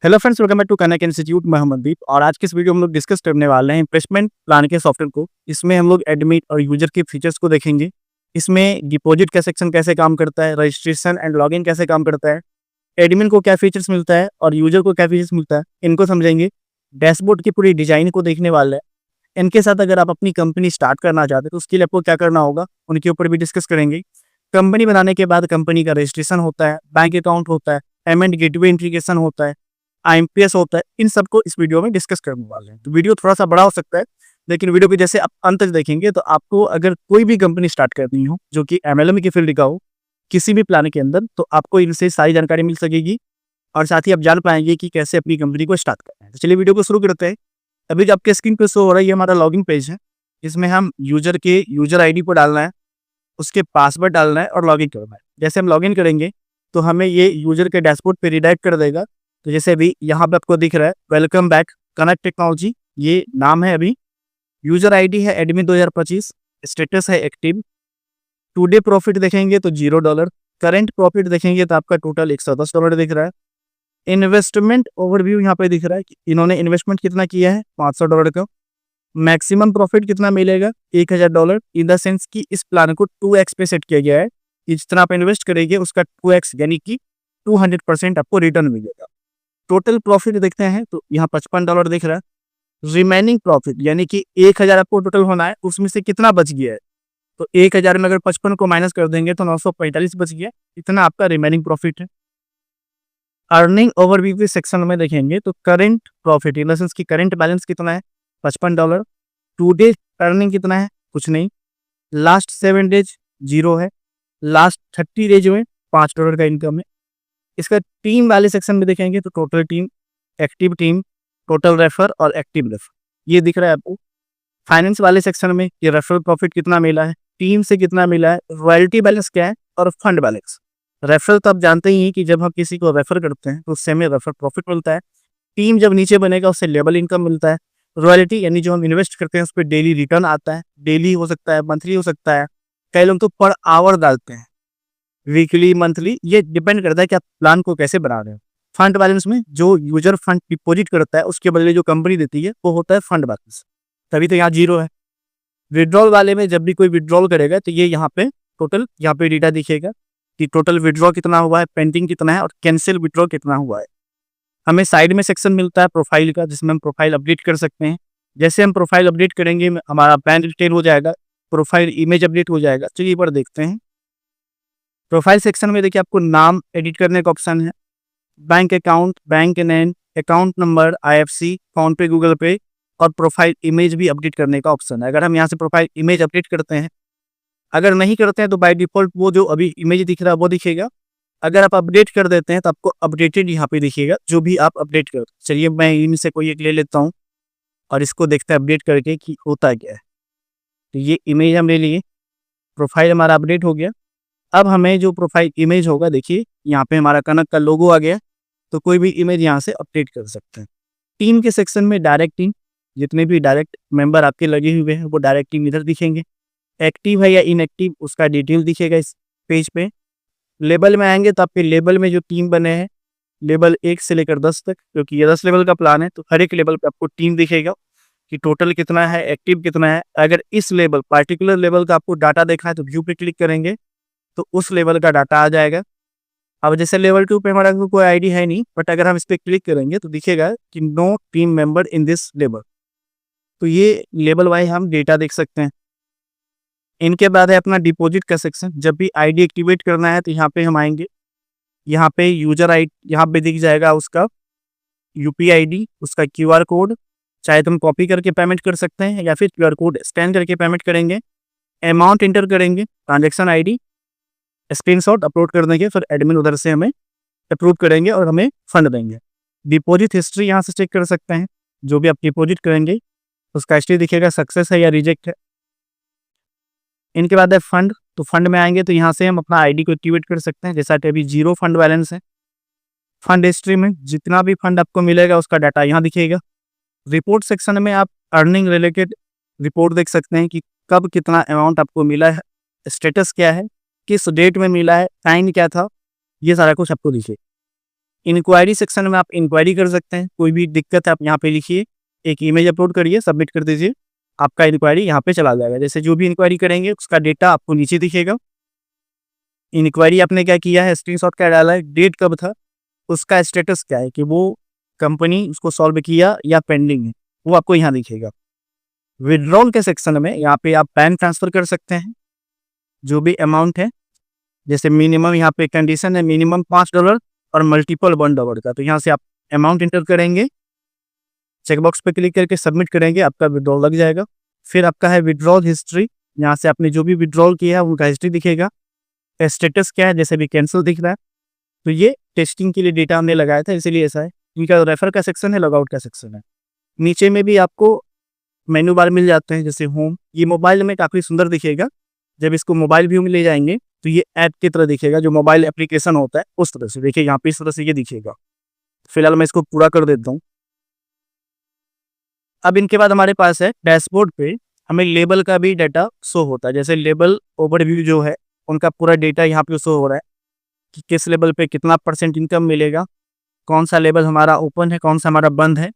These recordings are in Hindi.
Hello friends, welcome back to Kanak Institute. मैं अमनदीप और आज के इस वीडियो में हम लोग डिस्कस करने वाले हैं इन्वेस्टमेंट प्लान के सॉफ्टवेयर को। इसमें हम लोग एडमिट और यूजर के फीचर्स को देखेंगे। इसमें डिपॉजिट का सेक्शन कैसे काम करता है, रजिस्ट्रेशन एंड लॉगिन कैसे काम करता है, एडमिन को क्या फीचर्स मिलता है और यूजर को क्या फीचर्स मिलता है, इनको समझेंगे। डैशबोर्ड की पूरी डिजाइन को देखने वाले हैं। इनके साथ अगर आप अपनी कंपनी स्टार्ट करना चाहते हैं तो उसके लिए आपको क्या करना होगा, उनके ऊपर भी डिस्कस करेंगे। कंपनी बनाने के बाद कंपनी का रजिस्ट्रेशन होता है, बैंक अकाउंट होता है, पेमेंट गेटवे इंटीग्रेशन होता है, आईएमपीएस होता है। इन सबको इस वीडियो में डिस्कस करने वाले हैं। तो वीडियो थोड़ा सा बड़ा हो सकता है, लेकिन वीडियो को जैसे आप अंत तक देखेंगे तो आपको अगर कोई भी कंपनी स्टार्ट करनी हो जो कि एमएलएम की फील्ड का हो, किसी भी प्लान के अंदर, तो आपको इनसे सारी जानकारी मिल सकेगी और साथ ही आप जान पाएंगे कि कैसे अपनी कंपनी को स्टार्ट करना है। तो चलिए वीडियो को शुरू करते हैं। अभी जो आपके स्क्रीन पर शो हो रहा है ये हमारा लॉगिन पेज है। इसमें हम यूजर के यूजर आईडी को डालना है, उसके पासवर्ड डालना है और लॉगिन करना है। जैसे हम लॉगिन करेंगे तो हमें ये यूजर के डैशबोर्ड पे रिडायरेक्ट कर देगा। तो जैसे अभी यहाँ पे आपको दिख रहा है वेलकम बैक कनेक्ट टेक्नोलॉजी, ये नाम है। अभी यूजर आईडी है एडमिन 2025, स्टेटस है एक्टिव। टुडे प्रॉफिट देखेंगे तो $0। करंट प्रॉफिट देखेंगे तो आपका टोटल $110 दिख रहा है। इन्वेस्टमेंट ओवरव्यू यहाँ पे दिख रहा है कि इन्होंने इन्वेस्टमेंट कितना किया है, $500 का। मैक्सिमम प्रॉफिट कितना मिलेगा, $1000। इन द सेंस कि इस प्लान को 2x पे सेट किया गया है कि जितना आप इन्वेस्ट करेंगे उसका 2x यानी कि 200% आपको रिटर्न मिलेगा। टोटल प्रॉफिट देखते हैं तो यहाँ $55 दिख रहा है। रिमेनिंग प्रॉफिट यानी कि 1000 आपको टोटल होना है, उसमें से कितना बच गया है, तो 1000 में अगर 55 को माइनस कर देंगे तो 945 बच गया। इतना आपका रिमेनिंग प्रॉफिट है। अर्निंग ओवरव्यू के सेक्शन में देखेंगे तो current profit in the sense की करेंट बैलेंस कितना है, $55। टुडे अर्निंग कितना है, कुछ नहीं। लास्ट 7 डेज 0 है। लास्ट 30 डेज में $5 का इनकम है। इसका टीम वाले सेक्शन में देखेंगे तो total team, active team, total refer और एक्टिव रेफर ये दिख रहा है आपको। फाइनेंस वाले सेक्शन में ये रेफरल प्रॉफिट कितना मिला है, टीम से कितना मिला है, रॉयल्टी बैलेंस क्या है और फंड बैलेंस। रेफरल तो आप जानते ही हैं कि जब हम किसी को रेफर करते हैं तो उससे हमें रेफर प्रॉफिट मिलता है। टीम जब नीचे बनेगा उससे लेबल इनकम मिलता है। रॉयल्टी यानी जो हम इन्वेस्ट करते हैं उस पर डेली रिटर्न आता है। डेली हो सकता है, मंथली हो सकता है, कई लोग तो पर आवर डालते हैं, वीकली, मंथली, ये डिपेंड करता है कि आप प्लान को कैसे बना रहे हो। फंड बैलेंस में जो यूजर फंड डिपॉजिट करता है उसके बदले जो कंपनी देती है वो होता है फंड बैलेंस, तभी तो यहाँ 0 है। विड्रॉल वाले में जब भी कोई विड्रॉल करेगा तो ये यहाँ पे टोटल यहाँ पे डेटा दिखेगा कि टोटल विड्रॉ कितना हुआ है, पेंडिंग कितना है और कैंसिल विड्रॉ कितना हुआ है। हमें साइड में सेक्शन मिलता है प्रोफाइल का, जिसमें हम प्रोफाइल अपडेट कर सकते हैं। जैसे हम प्रोफाइल अपडेट करेंगे हमारा बैंक डिटेल हो जाएगा, प्रोफाइल इमेज अपडेट हो जाएगा। चलिए पर देखते हैं। प्रोफाइल सेक्शन में देखिए आपको नाम एडिट करने का ऑप्शन है, bank account, bank name, account number, IFC, phone पे, गूगल पे और प्रोफाइल इमेज भी अपडेट करने का ऑप्शन है। अगर हम यहाँ से प्रोफाइल इमेज अपडेट करते हैं, अगर नहीं करते हैं तो बाय डिफॉल्ट वो जो अभी इमेज दिख रहा है वो दिखेगा। अगर आप अपडेट कर देते हैं तो आपको अपडेटेड यहाँ पे दिखेगा जो भी आप अपडेट कर। चलिए मैं इनसे कोई एक ले लेता हूँ और इसको देखते हैं अपडेट करके कि होता क्या है। तो ये इमेज हम ले लिए, प्रोफाइल हमारा अपडेट हो गया। अब हमें जो प्रोफाइल इमेज होगा, देखिए यहाँ पे हमारा कनक का लोगो आ गया, तो कोई भी इमेज यहाँ से अपडेट कर सकते हैं। टीम के सेक्शन में डायरेक्ट टीम, जितने भी डायरेक्ट मेंबर आपके लगे हुए हैं वो डायरेक्ट टीम इधर दिखेंगे। एक्टिव है या इनएक्टिव उसका डिटेल दिखेगा इस पेज पे। लेबल में आएंगे तो आपके लेबल में जो टीम बने हैं, लेबल 1 से लेकर 10 तक, क्योंकि ये 10 लेवल का प्लान है तो हर एक लेवल पे आपको टीम दिखेगा कि टोटल कितना है, एक्टिव कितना है। अगर इस लेवल पार्टिकुलर लेवल का आपको डाटा देखना है तो व्यू पे क्लिक करेंगे तो उस लेवल का डाटा आ जाएगा। अब जैसे लेवल 2 पे हमारा कोई आईडी है नहीं, बट अगर हम इस पर क्लिक करेंगे तो दिखेगा कि no team member in this level. तो ये लेवल वाइज हम डेटा देख सकते हैं। इनके बाद है अपना डिपॉजिट का सेक्शन। जब भी आईडी एक्टिवेट करना है तो यहाँ पे हम आएंगे, यहाँ पे यूजर आईडी यहाँ पे दिख जाएगा, उसका यूपीआई आईडी, उसका क्यूआर कोड, चाहे तुम कॉपी करके पेमेंट कर सकते हैं या फिर क्यूआर कोड स्कैन करके पेमेंट करेंगे। अमाउंट इंटर करेंगे, ट्रांजेक्शन आईडी, स्क्रीनशॉट अपलोड कर देंगे, फिर एडमिन उधर से हमें अप्रूव करेंगे और हमें फंड देंगे। डिपॉजिट हिस्ट्री यहाँ से चेक कर सकते हैं, जो भी आप डिपॉजिट करेंगे उसका हिस्ट्री दिखेगा, सक्सेस है या रिजेक्ट है। इनके बाद है फंड, तो फंड में आएंगे तो यहाँ से हम अपना आईडी को एक्टिवेट कर सकते हैं। जैसा कि अभी 0 फंड बैलेंस है। फंड हिस्ट्री में जितना भी फंड आपको मिलेगा उसका डाटा यहाँ दिखेगा। रिपोर्ट सेक्शन में आप अर्निंग रिलेटेड रिपोर्ट देख सकते हैं कि कब कितना अमाउंट आपको मिला है, स्टेटस क्या है, किस डेट में मिला है, टाइम क्या था, ये सारा कुछ आपको दिखेगा। इंक्वायरी सेक्शन में आप इंक्वायरी कर सकते हैं, कोई भी दिक्कत है आप यहाँ पे लिखिए, एक इमेज अपलोड करिए, सबमिट कर दीजिए, आपका इंक्वायरी यहाँ पे चला जाएगा। जैसे जो भी इंक्वायरी करेंगे उसका डेटा आपको नीचे दिखेगा। इंक्वायरी आपने क्या किया है, स्क्रीनशॉट क्या डाला है, डेट कब था, उसका स्टेटस क्या है कि वो कंपनी उसको सॉल्व किया या पेंडिंग है, वो आपको यहाँ दिखेगा। विड्रॉल के सेक्शन में यहाँ पे आप बैंक ट्रांसफर कर सकते हैं, जो भी अमाउंट है, जैसे मिनिमम यहाँ पे कंडीशन है मिनिमम $5 और मल्टीपल $1 का, तो यहाँ से आप अमाउंट इंटर करेंगे, चेकबॉक्स पे क्लिक करके सबमिट करेंगे, आपका विड्रॉल लग जाएगा। फिर आपका है विड्रॉल हिस्ट्री, यहाँ से आपने जो भी विड्रॉल किया है उनका हिस्ट्री दिखेगा। स्टेटस क्या है, जैसे भी कैंसिल दिख रहा है, तो ये टेस्टिंग के लिए डेटा हमने लगाया था इसीलिए ऐसा है। इनका रेफर का सेक्शन है, लॉगआउट का सेक्शन है। नीचे में भी आपको मेनू बार मिल जाते हैं, जैसे होम, ये मोबाइल में काफ़ी सुंदर दिखेगा। जब इसको मोबाइल व्यू में ले जाएंगे तो ये ऐप की तरह दिखेगा, जो मोबाइल एप्लीकेशन होता है उस तरह से। देखिए यहाँ पे इस तरह से ये दिखेगा। फिलहाल मैं इसको पूरा कर देता हूँ। अब इनके बाद हमारे पास है डैशबोर्ड पे हमें लेबल का भी डाटा शो होता है, जैसे लेबल ओवरव्यू जो है उनका पूरा डेटा यहाँ पे शो हो रहा है कि किस लेवल पे कितना % इनकम मिलेगा, कौन सा लेवल हमारा ओपन है, कौन सा हमारा बंद है।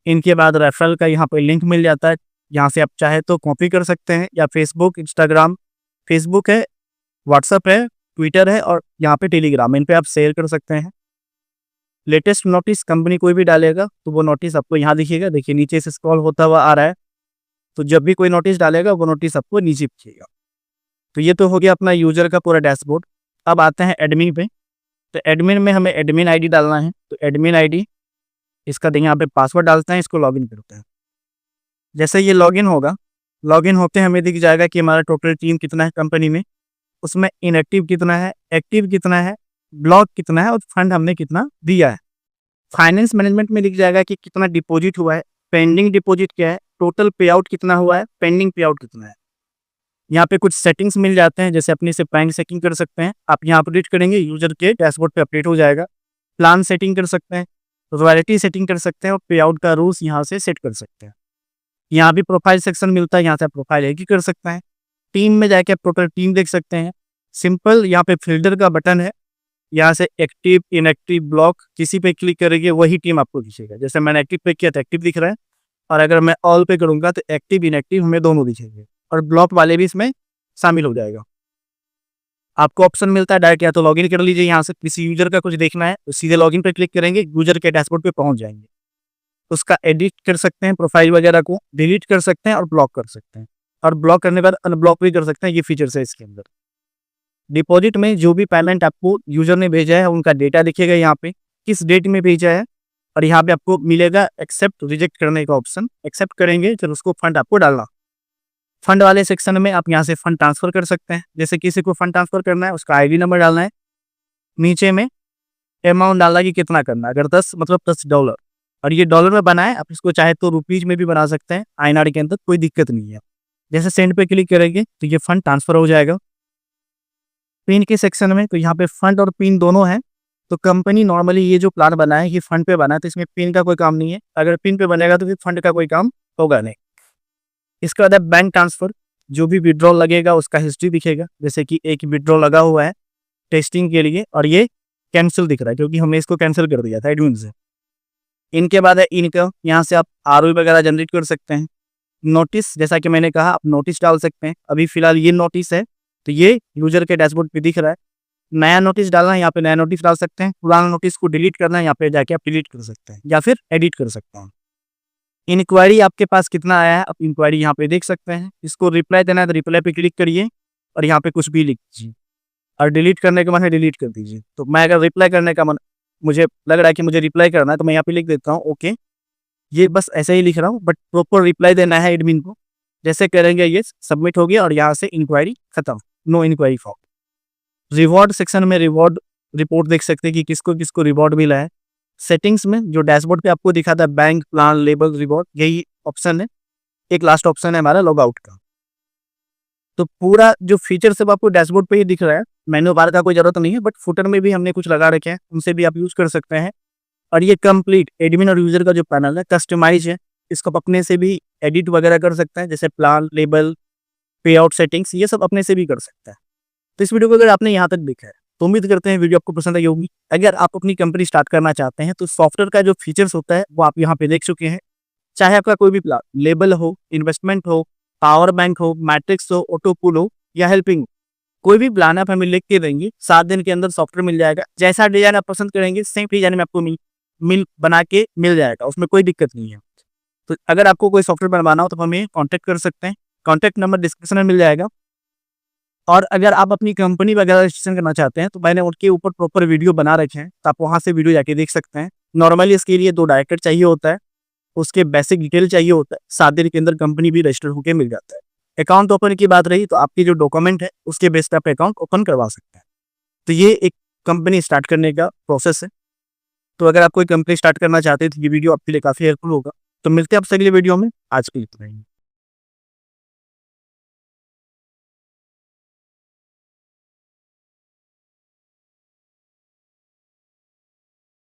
इनके बाद रेफरल का यहाँ पे लिंक मिल जाता है, यहाँ से आप चाहे तो कॉपी कर सकते हैं, या फेसबुक, इंस्टाग्राम, फेसबुक है, व्हाट्सअप है, ट्विटर है और यहाँ पे टेलीग्राम, इन पे आप शेयर कर सकते हैं। लेटेस्ट नोटिस कंपनी कोई भी डालेगा तो वो नोटिस आपको यहाँ दिखेगा। देखिए नीचे से स्क्रॉल होता हुआ आ रहा है, तो जब भी कोई नोटिस डालेगा वो नोटिस आपको नीचे दिखेगा। तो ये तो हो गया अपना यूजर का पूरा डैशबोर्ड। अब आते हैं एडमिन पे। तो एडमिन में हमें एडमिन आईडी डालना है, तो एडमिन आईडी इसका यहाँ पे पासवर्ड डालते हैं, इसको लॉगिन करते हैं। जैसे ये लॉगिन होगा, लॉगिन होते हमें दिख जाएगा कि हमारा टोटल टीम कितना है कंपनी में, उसमें इनएक्टिव कितना है, एक्टिव कितना है, ब्लॉक कितना है और फंड हमने कितना दिया है। फाइनेंस मैनेजमेंट में दिख जाएगा कि कितना डिपॉजिट हुआ है, पेंडिंग डिपॉजिट क्या है, टोटल पे आउट कितना हुआ है, पेंडिंग पे आउट कितना है। यहाँ पे कुछ सेटिंग्स मिल जाते हैं, जैसे अपने से बैंक सेटिंग कर सकते हैं, आप यहाँ अपडेट करेंगे यूजर के डैशबोर्ड पे अपडेट हो जाएगा। प्लान सेटिंग कर सकते हैं, रॉयल्टी सेटिंग कर सकते हैं और पे आउट का रूल्स यहाँ से सेट कर सकते हैं। यहाँ भी प्रोफाइल सेक्शन मिलता है, यहाँ से आप प्रोफाइल एडिट कर सकते हैं। टीम में जाके आप टोटल टीम देख सकते हैं। सिंपल यहाँ पे फिल्टर का बटन है, यहाँ से एक्टिव, इनएक्टिव, ब्लॉक किसी पे क्लिक करेंगे वही टीम आपको दिखेगा। जैसे मैंने एक्टिव पे किया तो एक्टिव दिख रहा है, और अगर मैं ऑल पे करूँगा तो एक्टिव, इनएक्टिव हमें दोनों दिखेंगे और ब्लॉक वाले भी इसमें शामिल हो जाएगा। आपको ऑप्शन मिलता है डायरेक्ट या तो लॉगिन कर लीजिए, यहाँ से किसी यूजर का कुछ देखना है तो सीधे लॉगिन पे क्लिक करेंगे, यूजर के डैशबोर्ड पे पहुंच जाएंगे। उसका एडिट कर सकते हैं, प्रोफाइल वगैरह को डिलीट कर सकते हैं और ब्लॉक कर सकते हैं, और ब्लॉक करने के बाद अनब्लॉक भी कर सकते हैं। ये फीचर्स है इसके अंदर। डिपॉजिट में जो भी पेमेंट आपको यूजर ने भेजा है उनका डेटा दिखेगा यहाँ पे, किस डेट में भेजा है, और यहाँ पे आपको मिलेगा एक्सेप्ट रिजेक्ट करने का ऑप्शन। एक्सेप्ट करेंगे फिर उसको फंड आपको डालना। फंड वाले सेक्शन में आप यहाँ से फंड ट्रांसफर कर सकते हैं, जैसे किसी को फंड ट्रांसफर करना है उसका आईडी नंबर डालना है, नीचे में अमाउंट डालना कि कितना करना है, अगर 10 मतलब $10, और ये डॉलर में बना है, आप इसको चाहे तो रुपीज में भी बना सकते हैं, INR के अंदर कोई दिक्कत नहीं है। जैसे सेंड पे क्लिक करेंगे तो ये फंड ट्रांसफर हो जाएगा। पिन के सेक्शन में तो यहाँ पे फंड और पिन दोनों है। तो कंपनी नॉर्मली ये जो प्लान बना है ये फंड पे बना है, तो इसमें पिन का कोई काम नहीं है। अगर पिन पे बनेगा तो फिर फंड का कोई काम होगा नहीं। इसके बाद बैंक ट्रांसफर, जो भी विड्रॉल लगेगा उसका हिस्ट्री दिखेगा। जैसे कि एक विड्रॉल लगा हुआ है टेस्टिंग के लिए और ये कैंसिल दिख रहा है क्योंकि हमने इसको कैंसिल कर दिया था एडमिन से। इनके बाद है इनकम, यहाँ से आप ROI वगैरह जनरेट कर सकते हैं। नोटिस, जैसा कि मैंने कहा आप नोटिस डाल सकते हैं। अभी फिलहाल ये नोटिस है तो ये यूजर के डैशबोर्ड पे दिख रहा है। नया नोटिस डालना है, यहाँ पे नया नोटिस डाल सकते हैं। पुराना नोटिस को डिलीट करना है, यहाँ पे जाके आप डिलीट कर सकते हैं या फिर एडिट कर सकते हैं। इंक्वायरी आपके पास कितना आया है आप इंक्वायरी यहाँ पे देख सकते हैं। इसको रिप्लाई देना है तो रिप्लाई पे क्लिक करिए और यहाँ पे कुछ भी लिख दीजिए, और डिलीट करने के मन है डिलीट कर दीजिए। तो मैं अगर रिप्लाई करने का मन, मुझे लग रहा है कि मुझे रिप्लाई करना है, तो मैं यहाँ पे लिख देता हूँ ओके। ये बस ऐसे ही लिख रहा हूँ, बट प्रॉपर रिप्लाई देना है एडमिन को। जैसे करेंगे ये सबमिट हो गया और यहाँ से इंक्वायरी खत्म, no inquiry form. Reward section में रिवॉर्ड रिपोर्ट देख सकते हैं कि किसको किसको रिवॉर्ड मिला है। सेटिंग्स में जो डैशबोर्ड पे आपको दिखा था बैंक, प्लान, लेबल, रिवॉर्ड, यही ऑप्शन है। एक लास्ट ऑप्शन है हमारा लॉग आउट का। तो पूरा जो फीचर सब आपको डैशबोर्ड पे ही दिख रहा है, मेनू बार का कोई जरूरत नहीं है, बट फुटर में भी हमने कुछ लगा रखे हैं, उनसे भी आप यूज कर सकते हैं। और ये कंप्लीट एडमिन और यूजर का जो पैनल है कस्टमाइज है, इसको आप अपने से भी एडिट वगैरह कर सकते हैं, जैसे प्लान, लेबल, पे आउट सेटिंग्स, ये सब अपने से भी कर सकते हैं। तो इस वीडियो को अगर आपने यहाँ तक देखा है तो उम्मीद करते हैं वीडियो आपको पसंद आई होगी। अगर आप अपनी कंपनी स्टार्ट करना चाहते हैं तो सॉफ्टवेयर का जो फीचर्स होता है वो आप यहाँ पे देख चुके हैं। चाहे आपका कोई भी प्लान, लेबल हो, इन्वेस्टमेंट हो, पावर बैंक हो, मैट्रिक्स हो, ऑटो पूल हो या हेल्पिंग, कोई भी प्लान आप हमें लिख के देंगे, 7 दिन के अंदर सॉफ्टवेयर मिल जाएगा। जैसा डिजाइन आप पसंद करेंगे सेम डिजाइन में आपको मिल बना के मिल जाएगा, उसमें कोई दिक्कत नहीं है। तो अगर आपको कोई सॉफ्टवेयर बनवाना हो तो हमें कांटेक्ट कर सकते हैं। कांटेक्ट नंबर डिस्क्रिप्शन में मिल जाएगा। और अगर आप अपनी कंपनी वगैरह रजिस्ट्रेशन करना चाहते हैं तो मैंने उनके ऊपर प्रॉपर वीडियो बना रखे हैं, तो आप वहाँ से वीडियो जाके देख सकते हैं। नॉर्मली इसके लिए 2 डायरेक्टर चाहिए होता है, उसके बेसिक डिटेल चाहिए होता है, 7 दिन के अंदर कंपनी भी रजिस्टर होकर मिल जाता है। अकाउंट ओपन की बात रही तो आपकी जो डॉक्यूमेंट है उसके बेस पे आप अकाउंट ओपन करवा सकते हैं। तो ये एक कंपनी स्टार्ट करने का प्रोसेस है। तो अगर आप कोई कंपनी स्टार्ट करना चाहते हैं तो ये वीडियो आपके लिए काफ़ी हेल्पफुल होगा। तो मिलते हैं आपसे अगले वीडियो में। आज के लिए इतना ही।